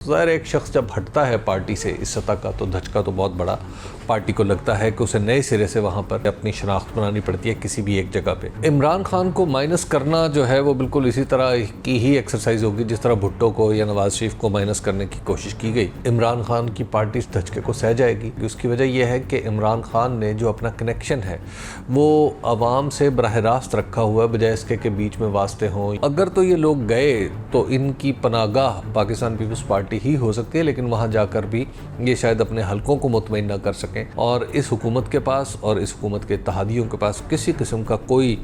ज़ाहिर एक शख्स जब हटता है पार्टी से इस सतह का तो धचका तो बहुत बड़ा पार्टी को लगता है कि उसे नए सिरे से वहाँ पर अपनी शनाख्त बनानी पड़ती है किसी भी एक जगह पे। इमरान खान को माइनस करना जो है वो बिल्कुल इसी तरह की ही एक्सरसाइज होगी जिस तरह भुट्टो को या नवाज शरीफ को माइनस करने की कोशिश की गई। इमरान खान की पार्टी इस धचके को सह जाएगी। उसकी वजह यह है कि इमरान खान ने जो अपना कनेक्शन है वो आवाम से बराह रास्त रखा हुआ है, बजाय इसके के बीच में वास्ते हों। अगर तो ये लोग गए तो इनकी पनागाह पाकिस्तान पीपल्स पार्टी ही हो सकती है, लेकिन वहाँ जाकर भी ये शायद अपने हलकों को मुतमईन ना कर सकें। और इस हुकूमत के पास और इस हुकूमत के इत्तेहादियों के पास किसी किस्म का कोई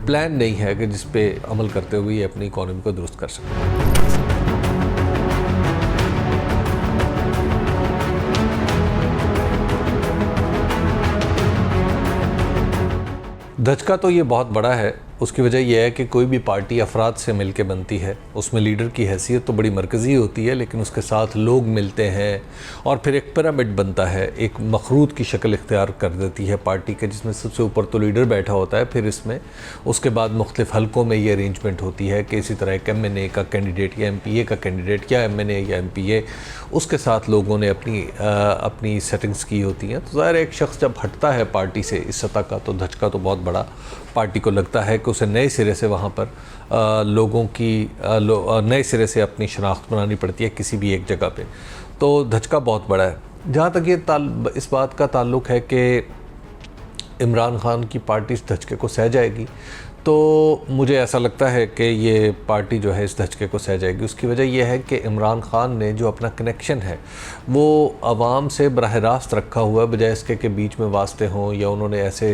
प्लान नहीं है कि जिस पे अमल करते हुए ये अपनी इकॉनमी को दुरुस्त कर सकें। धचका तो ये बहुत बड़ा है। उसकी वजह यह है कि कोई भी पार्टी अफराद से मिलके बनती है, उसमें लीडर की हैसियत तो बड़ी मरकज़ी होती है, लेकिन उसके साथ लोग मिलते हैं और फिर एक पिरामिड बनता है, एक मखरूत की शक्ल इख्तियार कर देती है पार्टी के, जिसमें सबसे ऊपर तो लीडर बैठा होता है। फिर इसमें उसके बाद मुख्तलिफ हलकों में ये अरेंजमेंट होती है कि इसी तरह एक MNA का कैंडिडेट या MPA का कैंडिडेट या MNA या MPA, उसके साथ लोगों ने अपनी सेटिंग्स की होती हैं। तो ज़ाहिर एक शख्स जब हटता है पार्टी से इस सतह का तो धचका तो बहुत बड़ा पार्टी को लगता है कि उसे नए सिरे से वहाँ पर नए सिरे से अपनी शनाख्त बनानी पड़ती है किसी भी एक जगह पे। तो धचका बहुत बड़ा है। जहाँ तक ये इस बात का ताल्लुक़ है कि इमरान खान की पार्टी इस धचके को सह जाएगी, तो मुझे ऐसा लगता है कि ये पार्टी जो है इस धचके को सह जाएगी। उसकी वजह यह है कि इमरान खान ने जो अपना कनेक्शन है वो आवाम से बराह रास्त रखा हुआ है, बजाय इसके के बीच में वास्ते हों। या उन्होंने ऐसे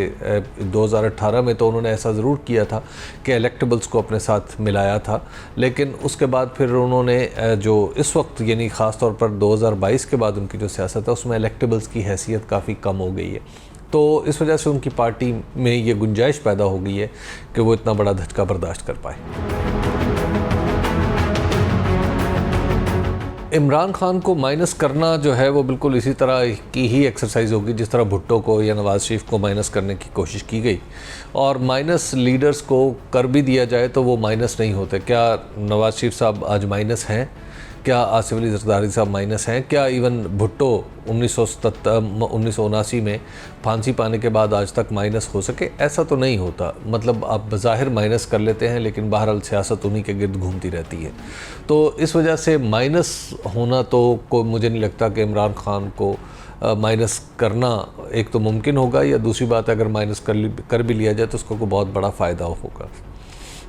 2018 में तो उन्होंने ऐसा ज़रूर किया था कि इलेक्टेबल्स को अपने साथ मिलाया था, लेकिन उसके बाद फिर उन्होंने जो इस वक्त यानी ख़ास तौर पर 2022 के बाद उनकी जो सियासत है उसमें इलेक्टेबल्स की हैसियत काफ़ी कम हो गई है। तो इस वजह से उनकी पार्टी में ये गुंजाइश पैदा हो गई है कि वो इतना बड़ा धचका बर्दाश्त कर पाए। इमरान खान को माइनस करना जो है वो बिल्कुल इसी तरह की ही एक्सरसाइज होगी जिस तरह भुट्टो को या नवाज शरीफ को माइनस करने की कोशिश की गई। और माइनस लीडर्स को कर भी दिया जाए तो वो माइनस नहीं होते। क्या नवाज शरीफ साहब आज माइनस हैं? क्या आसिफ अली ज़रदारी साहब माइनस हैं? क्या इवन भुट्टो 1979 में फांसी पाने के बाद आज तक माइनस हो सके? ऐसा तो नहीं होता। मतलब आप बज़ाहिर माइनस कर लेते हैं, लेकिन बहरहाल सियासत उन्हीं के गिर्द घूमती रहती है। तो इस वजह से माइनस होना तो मुझे नहीं लगता कि इमरान खान को माइनस करना एक तो मुमकिन होगा, या दूसरी बात अगर माइनस कर भी लिया जाए तो उसको कोई बहुत बड़ा फ़ायदा होगा।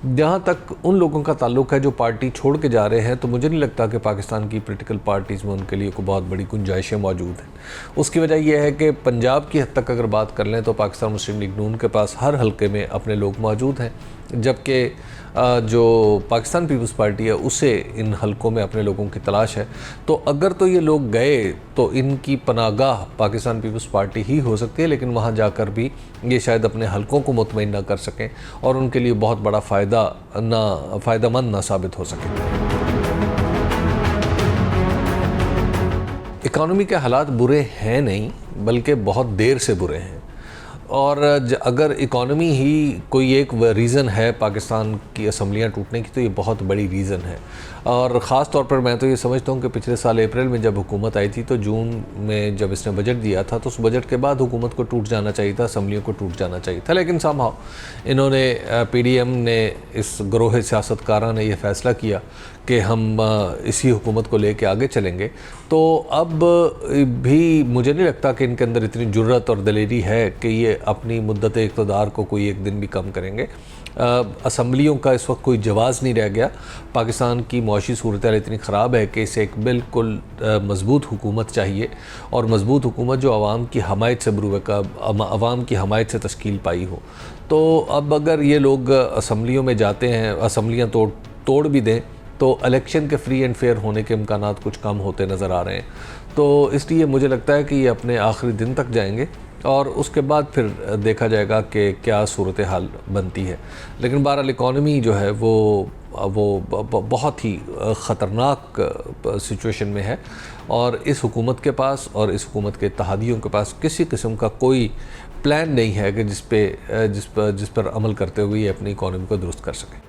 जहाँ तक उन लोगों का ताल्लुक़ है जो पार्टी छोड़ के जा रहे हैं, तो मुझे नहीं लगता कि पाकिस्तान की पॉलिटिकल पार्टीज़ में उनके लिए कोई बहुत बड़ी गुंजाइशें मौजूद हैं। उसकी वजह यह है कि पंजाब की हद तक अगर बात कर लें तो पाकिस्तान मुस्लिम लीग नून के पास हर हलके में अपने लोग मौजूद हैं, जबकि जो पाकिस्तान पीपल्स पार्टी है उसे इन हलकों में अपने लोगों की तलाश है। तो अगर तो ये लोग गए तो इनकी पनागाह पाकिस्तान पीपल्स पार्टी ही हो सकती है, लेकिन वहाँ जाकर भी ये शायद अपने हलकों को मुतमईन ना कर सकें और उनके लिए बहुत बड़ा फ़ायदेमंद ना साबित हो सके। इकॉनमी के हालात बुरे हैं नहीं, बल्कि बहुत देर से बुरे हैं। और अगर इकॉनमी ही कोई एक रीज़न है पाकिस्तान की असम्बलियाँ टूटने की, तो ये बहुत बड़ी रीज़न है। और ख़ास तौर पर मैं तो ये समझता हूँ कि पिछले साल अप्रैल में जब हुकूमत आई थी, तो जून में जब इसने बजट दिया था तो उस बजट के बाद हुकूमत को टूट जाना चाहिए था, असम्बलियों को टूट जाना चाहिए था। लेकिन समहाउ इन्होंने PDM ने, इस ग्रोह सियासतकारा ने यह फ़ैसला किया कि हम इसी हुकूमत को लेके आगे चलेंगे। तो अब भी मुझे नहीं लगता कि इनके अंदर इतनी जुर्रत और दलेरी है कि ये अपनी मुद्दत इक़्तिदार को कोई एक दिन भी कम करेंगे। असम्बलियों का इस वक्त कोई जवाज़ नहीं रह गया। पाकिस्तान की मुआशी सूरत हाल इतनी ख़राब है कि इसे एक बिल्कुल मज़बूत हुकूमत चाहिए, और मज़बूत हुकूमत जो आवाम की हमायत से आवाम की हमायत से तश्कील पाई हो। तो अब अगर ये लोग असम्बलियों में जाते हैं, असम्बलियाँ तोड़ भी दें, तो इलेक्शन के फ्री एंड फेयर होने के इम्कानात कुछ कम होते नज़र आ रहे हैं। तो इसलिए मुझे लगता है कि ये अपने आखिरी दिन तक जाएंगे और उसके बाद फिर देखा जाएगा कि क्या सूरत हाल बनती है। लेकिन बहरहाल इकॉनमी जो है वो बहुत ही ख़तरनाक सिचुएशन में है, और इस हुकूमत के पास और इस हुकूमत के इत्तेहादियों के पास किसी किस्म का कोई प्लान नहीं है कि जिस पर अमल करते हुए ये अपनी इकॉनमी को दुरुस्त कर सकें।